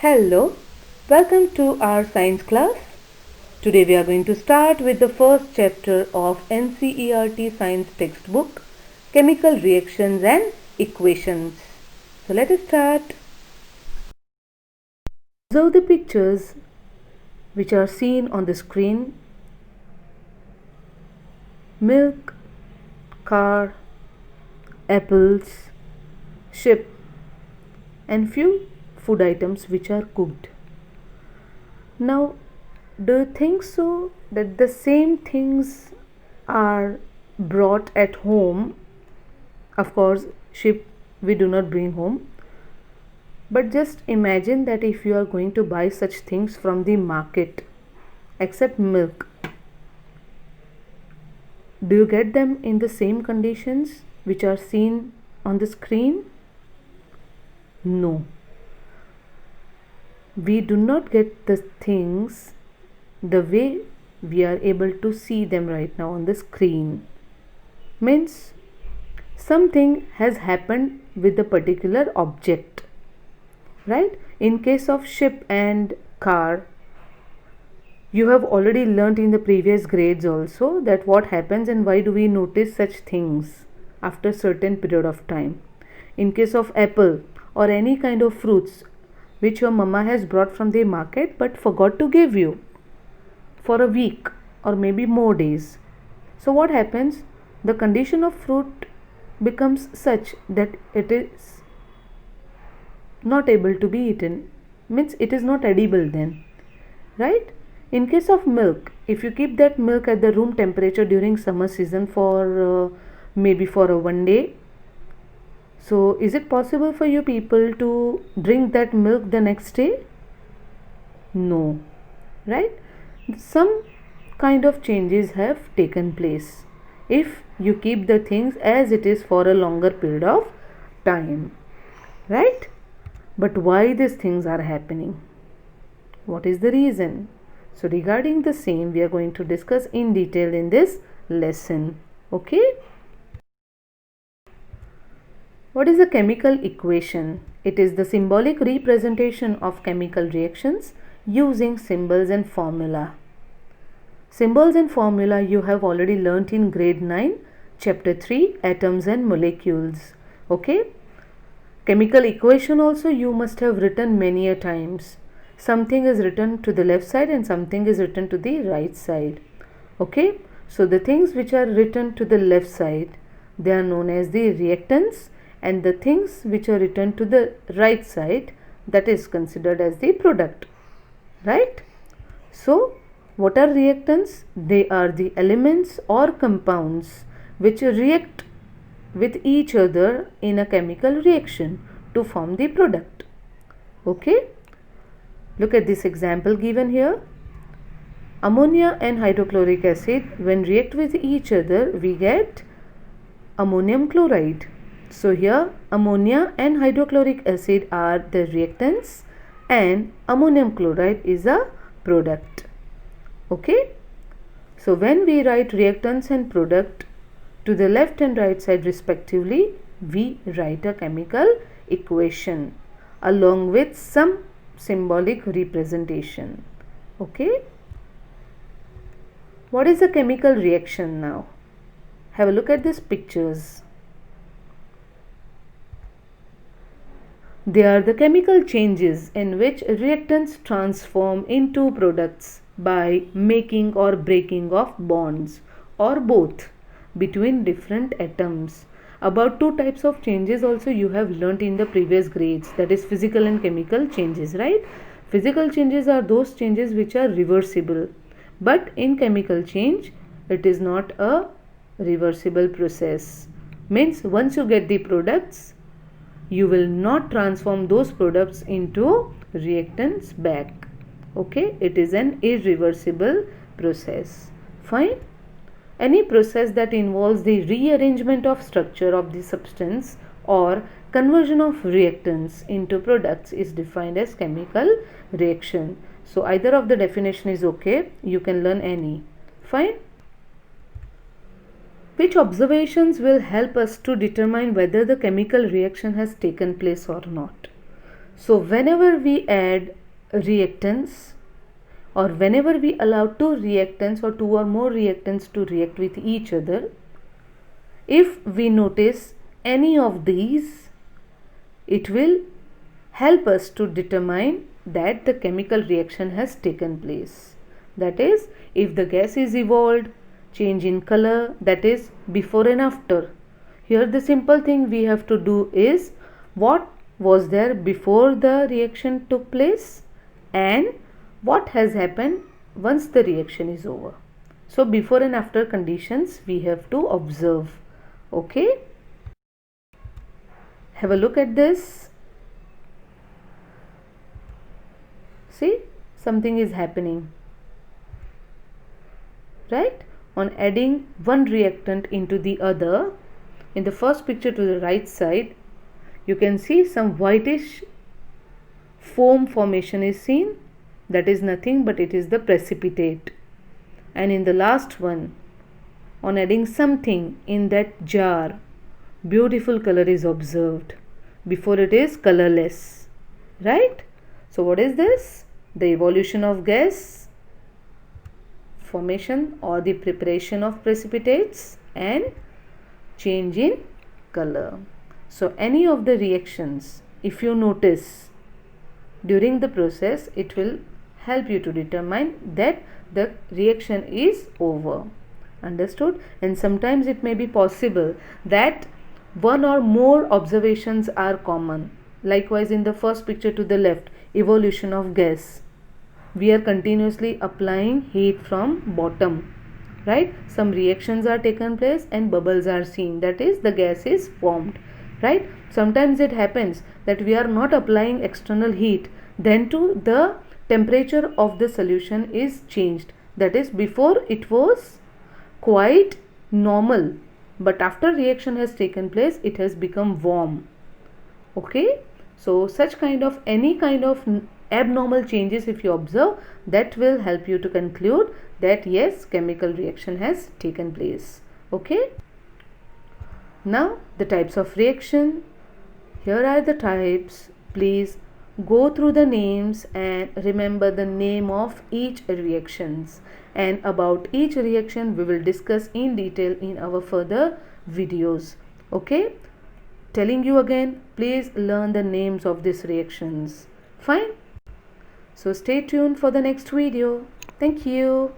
Hello, welcome to our science class. Today we are going to start with the first chapter of NCERT science textbook, Chemical Reactions and Equations. So let us start. Observe the pictures which are seen on the screen. Milk, car, apples, ship and few food items which are cooked. Now, do you think so that the same things are brought at home? Of course, ship we do not bring home, but just imagine that if you are going to buy such things from the market, except milk, do you get them in the same conditions which are seen on the screen? No. We do not get the things the way we are able to see them right now on the screen. Means something has happened with the particular object, right? In case of ship and car, you have already learnt in the previous grades also that what happens and why do we notice such things after certain period of time. In case of apple or any kind of fruits which your mama has brought from the market but forgot to give you for a week or maybe more days. So what happens? The condition of fruit becomes such that it is not able to be eaten, means it is not edible then, right? In case of milk, if you keep that milk at the room temperature during summer season for maybe for a one day, so is it possible for you people to drink that milk the next day? No, right? Some kind of changes have taken place if you keep the things as it is for a longer period of time, right? But why these things are happening? What is the reason? So regarding the same we are going to discuss in detail in this lesson. Okay? What is a chemical equation? It is the symbolic representation of chemical reactions using symbols and formula. Symbols and formula you have already learnt in grade 9, chapter 3, atoms and molecules. Okay? Chemical equation also you must have written many a times. Something is written to the left side and something is written to the right side. Okay? So the things which are written to the left side, they are known as the reactants, and the things which are written to the right side, that is considered as the product, right? So what are reactants? They are the elements or compounds which react with each other in a chemical reaction to form the product. Okay? Look at this example given here. Ammonia and hydrochloric acid, when react with each other, we get ammonium chloride. So here ammonia and hydrochloric acid are the reactants and ammonium chloride is a product. Okay? So when we write reactants and product to the left and right side respectively, we write a chemical equation along with some symbolic representation. Okay? What is a chemical reaction now? Have a look at these pictures. They are the chemical changes in which reactants transform into products by making or breaking of bonds or both between different atoms. About two types of changes also you have learnt in the previous grades, that is physical and chemical changes, right? Physical changes are those changes which are reversible, but in chemical change it is not a reversible process. Means once you get the products, you will not transform those products into reactants back. Okay, it is an irreversible process. Fine. Any process that involves the rearrangement of structure of the substance or conversion of reactants into products is defined as chemical reaction. So either of the definition is okay, you can learn any. Fine. Which observations will help us to determine whether the chemical reaction has taken place or not? So whenever we add reactants, or whenever we allow two reactants or two or more reactants to react with each other, if we notice any of these, it will help us to determine that the chemical reaction has taken place. That is, if the gas is evolved, change in color, that is before and after. Here the simple thing we have to do is, what was there before the reaction took place and what has happened once the reaction is over. So before and after conditions we have to observe. Okay, have a look at this. See, something is happening, right? On adding one reactant into the other, in the first picture to the right side, you can see some whitish foam formation is seen. That is nothing but it is the precipitate. And in the last one, on adding something in that jar, beautiful color is observed. Before it is colorless, right? So what is this? The evolution of gas formation or the preparation of precipitates and change in color. So any of the reactions, if you notice during the process, it will help you to determine that the reaction is over. Understood? And sometimes it may be possible that one or more observations are common. Likewise, in the first picture to the left, evolution of gas, we are continuously applying heat from bottom, right? Some reactions are taken place and bubbles are seen, that is the gas is formed, right? Sometimes it happens that we are not applying external heat, then too the temperature of the solution is changed, that is before it was quite normal, but after reaction has taken place it has become warm. Okay, so such kind of any kind of abnormal changes if you observe, that will help you to conclude that yes, chemical reaction has taken place. Okay, now the types of reaction. Here are the types. Please go through the names and remember the name of each reactions, and about each reaction we will discuss in detail in our further videos. Okay, telling you again, please learn the names of these reactions. Fine. So stay tuned for the next video. Thank you.